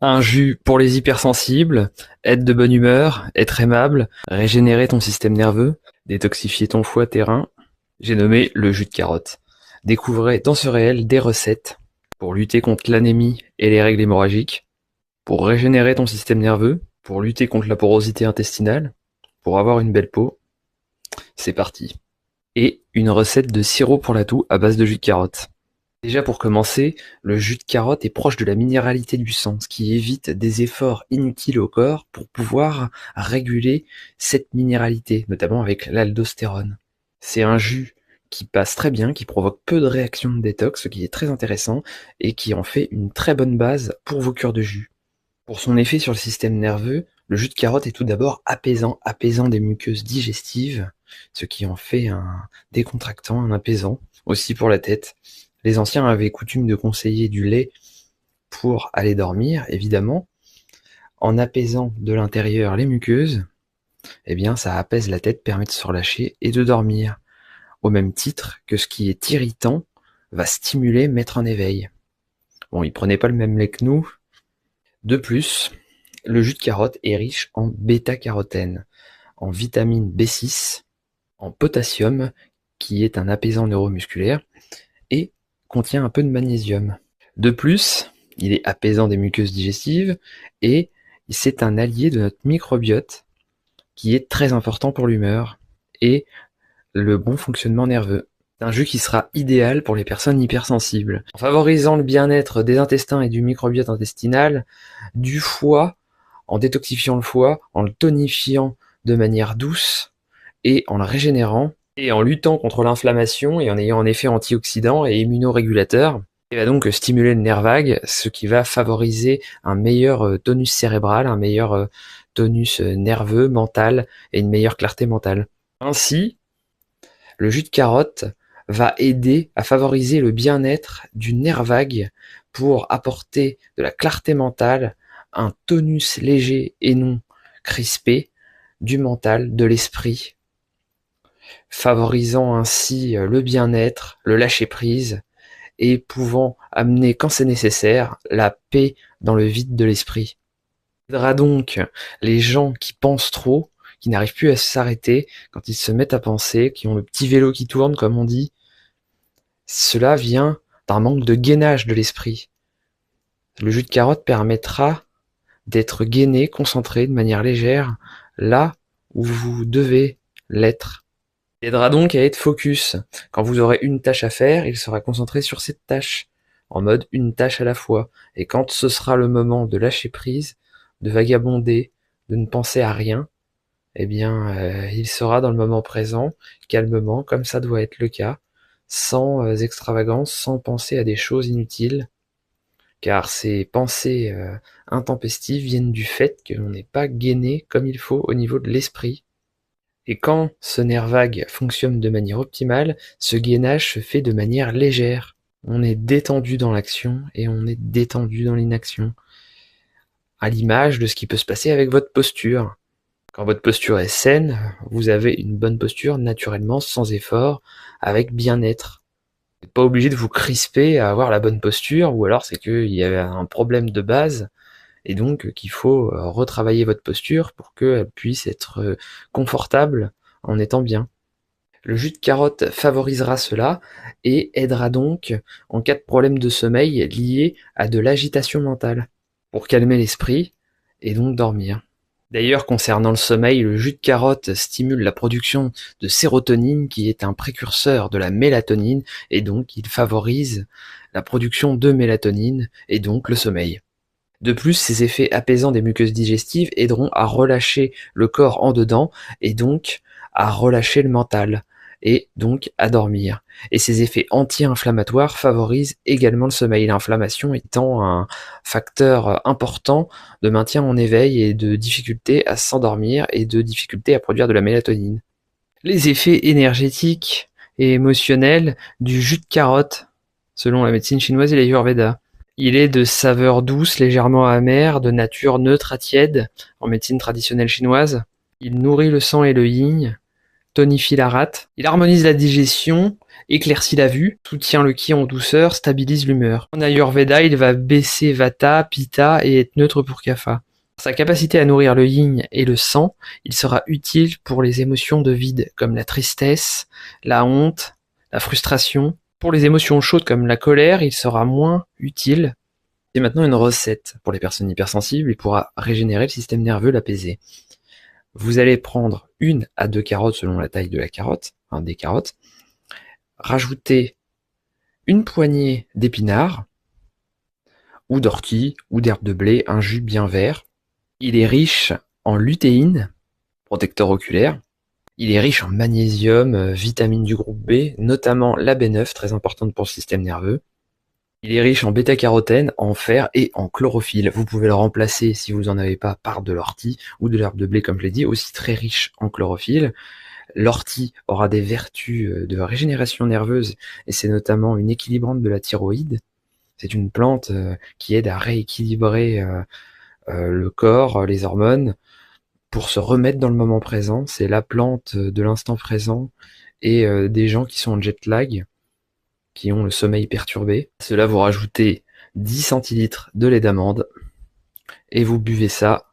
Un jus pour les hypersensibles, être de bonne humeur, être aimable, régénérer ton système nerveux, détoxifier ton foie, tes reins. J'ai nommé le jus de carotte. Découvrez dans ce réel des recettes pour lutter contre l'anémie et les règles hémorragiques, pour régénérer ton système nerveux, pour lutter contre la porosité intestinale, pour avoir une belle peau. C'est parti. Et une recette de sirop pour la toux à base de jus de carotte. Déjà pour commencer, le jus de carotte est proche de la minéralité du sang, ce qui évite des efforts inutiles au corps pour pouvoir réguler cette minéralité, notamment avec l'aldostérone. C'est un jus qui passe très bien, qui provoque peu de réactions de détox, ce qui est très intéressant, et qui en fait une très bonne base pour vos cures de jus. Pour son effet sur le système nerveux, le jus de carotte est tout d'abord apaisant des muqueuses digestives, ce qui en fait un décontractant, un apaisant, aussi pour la tête. Les anciens avaient coutume de conseiller du lait pour aller dormir, évidemment. En apaisant de l'intérieur les muqueuses, eh bien ça apaise la tête, permet de se relâcher et de dormir. Au même titre que ce qui est irritant va stimuler, mettre en éveil. Bon, ils prenaient pas le même lait que nous. De plus, le jus de carotte est riche en bêta-carotène, en vitamine B6, en potassium, qui est un apaisant neuromusculaire, et contient un peu de magnésium. De plus, il est apaisant des muqueuses digestives, et c'est un allié de notre microbiote, qui est très important pour l'humeur, et le bon fonctionnement nerveux. C'est un jus qui sera idéal pour les personnes hypersensibles. En favorisant le bien-être des intestins et du microbiote intestinal, du foie, en détoxifiant le foie, en le tonifiant de manière douce et en le régénérant et en luttant contre l'inflammation et en ayant un effet antioxydant et immunorégulateur. Il va donc stimuler le nerf vague, ce qui va favoriser un meilleur tonus cérébral, un meilleur tonus nerveux, mental et une meilleure clarté mentale. Ainsi, le jus de carotte va aider à favoriser le bien-être du nerf vague pour apporter de la clarté mentale, un tonus léger et non crispé du mental, de l'esprit, favorisant ainsi le bien-être, le lâcher-prise et pouvant amener, quand c'est nécessaire, la paix dans le vide de l'esprit. Il aidera donc les gens qui pensent trop, qui n'arrivent plus à s'arrêter, quand ils se mettent à penser, qui ont le petit vélo qui tourne, comme on dit. Cela vient d'un manque de gainage de l'esprit. Le jus de carotte permettra d'être gainé, concentré de manière légère, là où vous devez l'être. Il aidera donc à être focus. Quand vous aurez une tâche à faire, il sera concentré sur cette tâche, en mode une tâche à la fois. Et quand ce sera le moment de lâcher prise, de vagabonder, de ne penser à rien, eh bien, il sera dans le moment présent, calmement, comme ça doit être le cas, sans extravagance, sans penser à des choses inutiles, car ces pensées intempestives viennent du fait que l'on n'est pas gainé comme il faut au niveau de l'esprit. Et quand ce nerf vague fonctionne de manière optimale, ce gainage se fait de manière légère. On est détendu dans l'action et on est détendu dans l'inaction, à l'image de ce qui peut se passer avec votre posture. Quand votre posture est saine, vous avez une bonne posture naturellement, sans effort, avec bien-être. Vous n'êtes pas obligé de vous crisper à avoir la bonne posture, ou alors c'est qu'il y a un problème de base, et donc qu'il faut retravailler votre posture pour qu'elle puisse être confortable en étant bien. Le jus de carotte favorisera cela et aidera donc en cas de problème de sommeil lié à de l'agitation mentale, pour calmer l'esprit et donc dormir. D'ailleurs, concernant le sommeil, le jus de carotte stimule la production de sérotonine qui est un précurseur de la mélatonine et donc il favorise la production de mélatonine et donc le sommeil. De plus, ces effets apaisants des muqueuses digestives aideront à relâcher le corps en dedans et donc à relâcher le mental et donc à dormir. Et ces effets anti-inflammatoires favorisent également le sommeil, l'inflammation étant un facteur important de maintien en éveil et de difficulté à s'endormir et de difficulté à produire de la mélatonine. Les effets énergétiques et émotionnels du jus de carotte, selon la médecine chinoise et l'Ayurveda. Il est de saveur douce, légèrement amère, de nature neutre à tiède, en médecine traditionnelle chinoise. Il nourrit le sang et le yin, tonifie la rate, il harmonise la digestion, éclaircit la vue, soutient le ki en douceur, stabilise l'humeur. En Ayurveda, il va baisser Vata, Pitta et être neutre pour Kapha. Sa capacité à nourrir le yin et le sang, il sera utile pour les émotions de vide, comme la tristesse, la honte, la frustration. Pour les émotions chaudes comme la colère, il sera moins utile. C'est maintenant une recette pour les personnes hypersensibles et pourra régénérer le système nerveux, l'apaiser. Vous allez prendre 1 à 2 carottes selon la taille de la carotte, des carottes, rajouter une poignée d'épinards, ou d'ortie, ou d'herbe de blé, un jus bien vert. Il est riche en lutéine, protecteur oculaire. Il est riche en magnésium, vitamines du groupe B, notamment la B9, très importante pour le système nerveux. Il est riche en bêta-carotène, en fer et en chlorophylle. Vous pouvez le remplacer, si vous n'en avez pas, par de l'ortie ou de l'herbe de blé, comme je l'ai dit, aussi très riche en chlorophylle. L'ortie aura des vertus de régénération nerveuse et c'est notamment une équilibrante de la thyroïde. C'est une plante qui aide à rééquilibrer le corps, les hormones, pour se remettre dans le moment présent. C'est la plante de l'instant présent et des gens qui sont en jet lag, qui ont le sommeil perturbé. À cela, vous rajoutez 10 centilitres de lait d'amande et vous buvez ça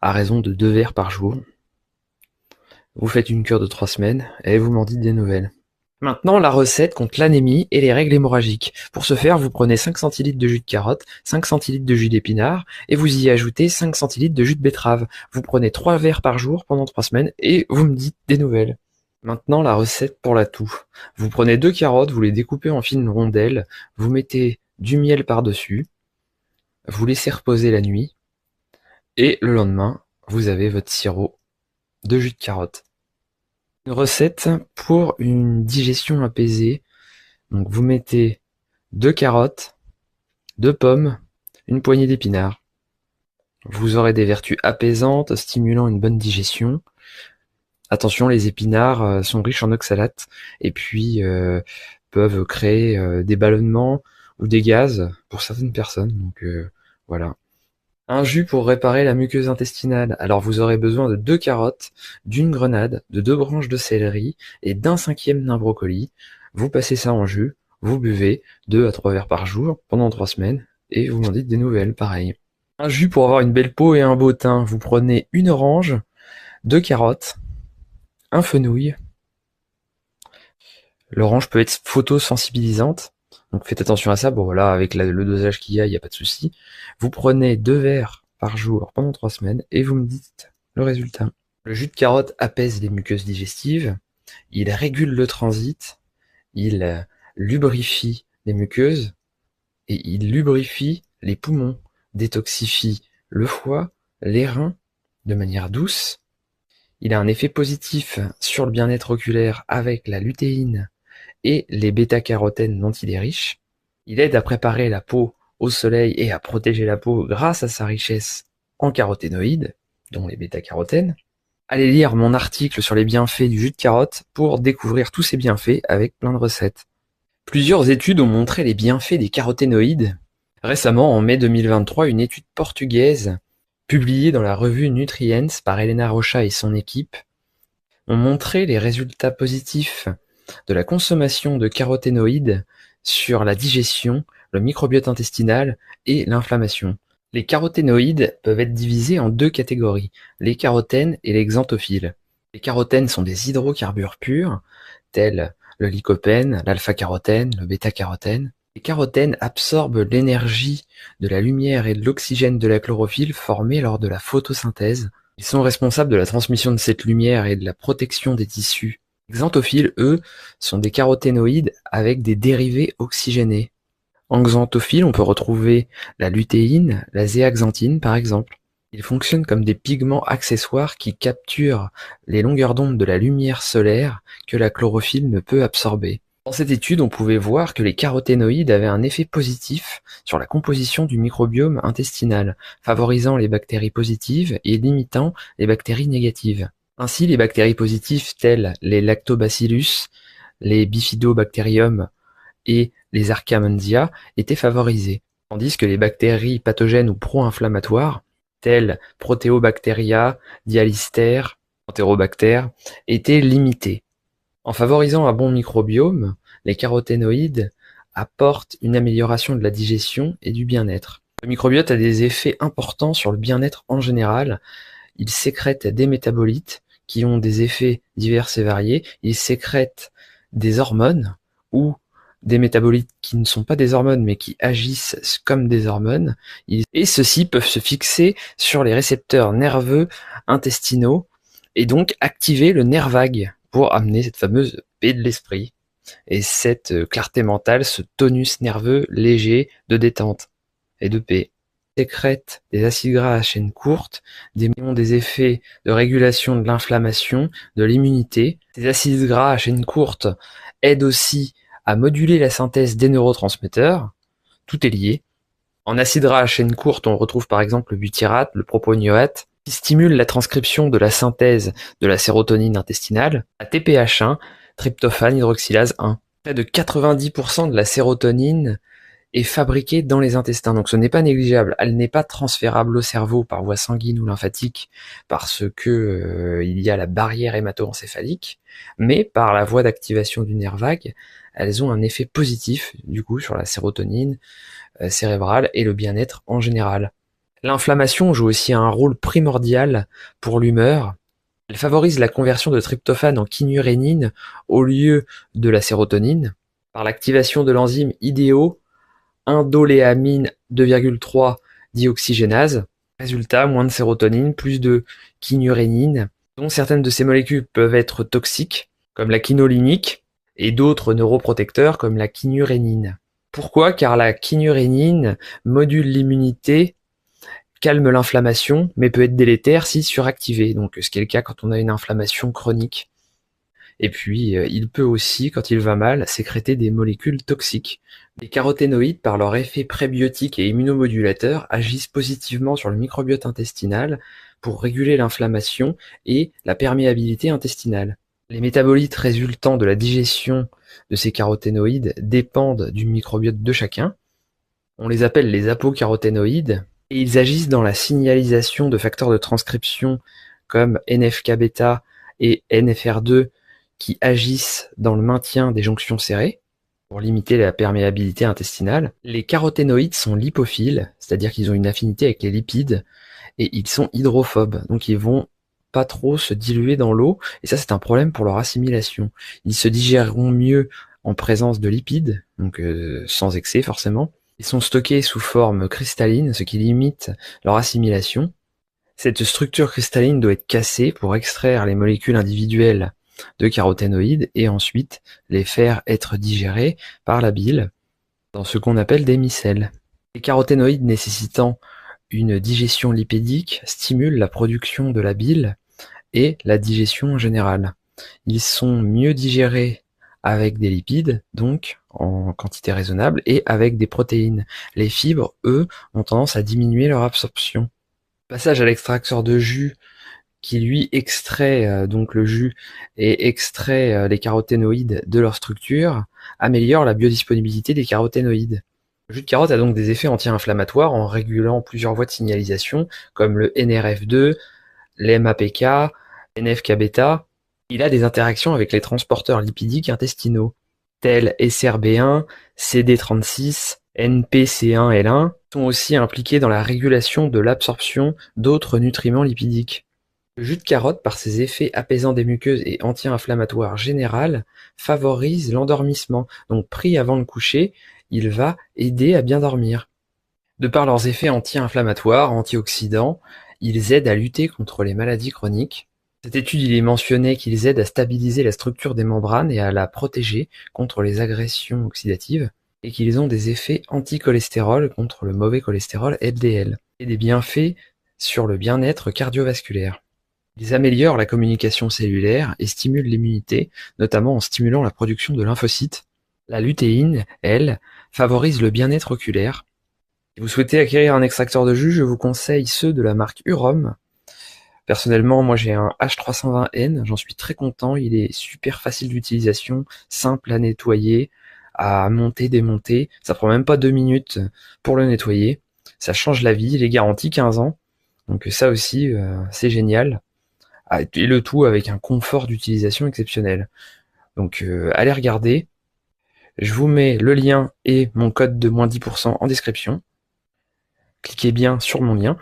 à raison de 2 verres par jour. Vous faites une cure de 3 semaines et vous m'en dites des nouvelles. Maintenant, la recette contre l'anémie et les règles hémorragiques. Pour ce faire, vous prenez 5 centilitres de jus de carotte, 5 centilitres de jus d'épinard et vous y ajoutez 5 centilitres de jus de betterave. Vous prenez 3 verres par jour pendant 3 semaines et vous me dites des nouvelles. Maintenant, la recette pour la toux. Vous prenez 2 carottes, vous les découpez en fines rondelles, vous mettez du miel par-dessus, vous laissez reposer la nuit et le lendemain, vous avez votre sirop de jus de carotte. Une recette pour une digestion apaisée. Donc vous mettez 2 carottes, 2 pommes, une poignée d'épinards. Vous aurez des vertus apaisantes, stimulant une bonne digestion. Attention, les épinards sont riches en oxalates et puis peuvent créer des ballonnements ou des gaz pour certaines personnes. Donc voilà. Un jus pour réparer la muqueuse intestinale. Alors vous aurez besoin de 2 carottes, d'une grenade, de 2 branches de céleri et d'un 5e d'un brocoli. Vous passez ça en jus, vous buvez 2 à 3 verres par jour pendant 3 semaines et vous m'en dites des nouvelles, pareil. Un jus pour avoir une belle peau et un beau teint. Vous prenez une orange, 2 carottes, un fenouil. L'orange peut être photosensibilisante, donc faites attention à ça. Bon voilà, avec le dosage qu'il y a pas de souci. Vous prenez 2 verres par jour pendant 3 semaines et vous me dites le résultat. Le jus de carotte apaise les muqueuses digestives, il régule le transit, il lubrifie les muqueuses et il lubrifie les poumons, détoxifie le foie, les reins de manière douce. Il a un effet positif sur le bien-être oculaire avec la lutéine et les bêta-carotènes dont il est riche. Il aide à préparer la peau au soleil et à protéger la peau grâce à sa richesse en caroténoïdes, dont les bêta-carotènes. Allez lire mon article sur les bienfaits du jus de carotte pour découvrir tous ces bienfaits avec plein de recettes. Plusieurs études ont montré les bienfaits des caroténoïdes. Récemment, en mai 2023, une étude portugaise publiée dans la revue Nutrients par Helena Rocha et son équipe ont montré les résultats positifs de la consommation de caroténoïdes sur la digestion, le microbiote intestinal et l'inflammation. Les caroténoïdes peuvent être divisés en 2 catégories, les carotènes et les xanthophiles. Les carotènes sont des hydrocarbures purs, tels le lycopène, l'alpha-carotène, le bêta-carotène. Les carotènes absorbent l'énergie de la lumière et de l'oxygène de la chlorophylle formée lors de la photosynthèse. Ils sont responsables de la transmission de cette lumière et de la protection des tissus. Les xanthophiles, eux, sont des caroténoïdes avec des dérivés oxygénés. En xanthophiles, on peut retrouver la lutéine, la zéaxanthine par exemple. Ils fonctionnent comme des pigments accessoires qui capturent les longueurs d'onde de la lumière solaire que la chlorophylle ne peut absorber. Dans cette étude, on pouvait voir que les caroténoïdes avaient un effet positif sur la composition du microbiome intestinal, favorisant les bactéries positives et limitant les bactéries négatives. Ainsi, les bactéries positives telles les lactobacillus, les bifidobacterium et les archaeamandia étaient favorisées, tandis que les bactéries pathogènes ou pro-inflammatoires telles Proteobacteria, Dialister Enterobactère, était limitée. En favorisant un bon microbiome, les caroténoïdes apportent une amélioration de la digestion et du bien-être. Le microbiote a des effets importants sur le bien-être en général. Il sécrète des métabolites qui ont des effets divers et variés. Il sécrète des hormones ou des métabolites qui ne sont pas des hormones mais qui agissent comme des hormones. Et ceux-ci peuvent se fixer sur les récepteurs nerveux intestinaux et donc activer le nerf vague pour amener cette fameuse paix de l'esprit et cette clarté mentale, ce tonus nerveux léger de détente et de paix. Sécrète des acides gras à chaîne courte, ont des effets de régulation de l'inflammation, de l'immunité. Ces acides gras à chaîne courte aident aussi à moduler la synthèse des neurotransmetteurs. Tout est lié. En acides gras à chaîne courte, on retrouve par exemple le butyrate, le propionate, qui stimule la transcription de la synthèse de la sérotonine intestinale, la TPH1, tryptophane hydroxylase 1. Près de 90% de la sérotonine est fabriquée dans les intestins, donc ce n'est pas négligeable. Elle n'est pas transférable au cerveau par voie sanguine ou lymphatique parce que il y a la barrière hémato-encéphalique, mais par la voie d'activation du nerf vague, elles ont un effet positif du coup sur la sérotonine cérébrale et le bien-être en général. L'inflammation joue aussi un rôle primordial pour l'humeur. Elle favorise la conversion de tryptophane en kynurénine au lieu de la sérotonine par l'activation de l'enzyme IDO indoléamine 2,3 dioxygénase. Résultat, moins de sérotonine, plus de kynurénine, dont certaines de ces molécules peuvent être toxiques, comme la quinolinique, et d'autres neuroprotecteurs comme la kynurénine. Pourquoi? Car la kynurénine module l'immunité, calme l'inflammation, mais peut être délétère si suractivée, donc ce qui est le cas quand on a une inflammation chronique. Et puis, il peut aussi, quand il va mal, sécréter des molécules toxiques. Les caroténoïdes, par leur effet prébiotique et immunomodulateur, agissent positivement sur le microbiote intestinal pour réguler l'inflammation et la perméabilité intestinale. Les métabolites résultant de la digestion de ces caroténoïdes dépendent du microbiote de chacun. On les appelle les apocaroténoïdes et ils agissent dans la signalisation de facteurs de transcription comme NF-κ-bêta et NFR2 qui agissent dans le maintien des jonctions serrées pour limiter la perméabilité intestinale. Les caroténoïdes sont lipophiles, c'est-à-dire qu'ils ont une affinité avec les lipides et ils sont hydrophobes, donc ils vont pas trop se diluer dans l'eau et ça c'est un problème pour leur assimilation. Ils se digéreront mieux en présence de lipides, donc sans excès forcément. Ils sont stockés sous forme cristalline, ce qui limite leur assimilation. Cette structure cristalline doit être cassée pour extraire les molécules individuelles de caroténoïdes et ensuite les faire être digérées par la bile dans ce qu'on appelle des micelles. Les caroténoïdes nécessitant une digestion lipédique stimulent la production de la bile et la digestion en général. Ils sont mieux digérés avec des lipides, donc en quantité raisonnable, et avec des protéines. Les fibres, eux, ont tendance à diminuer leur absorption. Passage à l'extracteur de jus qui lui extrait donc le jus et extrait les caroténoïdes de leur structure, améliore la biodisponibilité des caroténoïdes. Le jus de carotte a donc des effets anti-inflammatoires en régulant plusieurs voies de signalisation comme le NRF2, l'MAPK, NF-κ-bêta. Il a des interactions avec les transporteurs lipidiques intestinaux tels SRB1, CD36, NPC1L1 sont aussi impliqués dans la régulation de l'absorption d'autres nutriments lipidiques. Le jus de carotte, par ses effets apaisants des muqueuses et anti-inflammatoires général, favorise l'endormissement. Donc pris avant le coucher, il va aider à bien dormir. De par leurs effets anti-inflammatoires, antioxydants, ils aident à lutter contre les maladies chroniques. Cette étude, il est mentionné qu'ils aident à stabiliser la structure des membranes et à la protéger contre les agressions oxydatives, et qu'ils ont des effets anti-cholestérol contre le mauvais cholestérol LDL, et des bienfaits sur le bien-être cardiovasculaire. Ils améliorent la communication cellulaire et stimulent l'immunité, notamment en stimulant la production de lymphocytes. La lutéine, elle, favorise le bien-être oculaire. Si vous souhaitez acquérir un extracteur de jus, je vous conseille ceux de la marque Urom. Personnellement, moi j'ai un H320N, j'en suis très content, il est super facile d'utilisation, simple à nettoyer, à monter, démonter, ça prend même pas 2 minutes pour le nettoyer, ça change la vie, il est garanti 15 ans, donc ça aussi c'est génial. et le tout avec un confort d'utilisation exceptionnel. Donc allez regarder. Je vous mets le lien et mon code de moins 10% en description. Cliquez bien sur mon lien.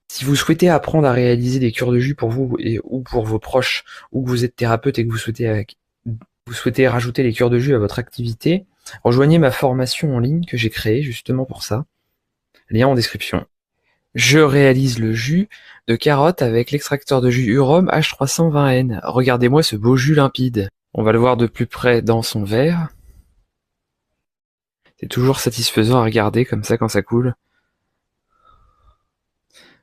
Si vous souhaitez apprendre à réaliser des cures de jus pour vous ou pour vos proches, ou que vous êtes thérapeute et que vous souhaitez rajouter les cures de jus à votre activité, rejoignez ma formation en ligne que j'ai créée justement pour ça. Lien en description. Je réalise le jus de carotte avec l'extracteur de jus Urom H320N. Regardez-moi ce beau jus limpide. On va le voir de plus près dans son verre. C'est toujours satisfaisant à regarder comme ça quand ça coule.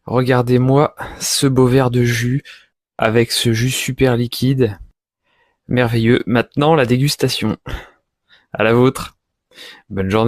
Regardez-moi ce beau verre de jus avec ce jus super liquide. Merveilleux. Maintenant, la dégustation. À la vôtre. Bonne journée.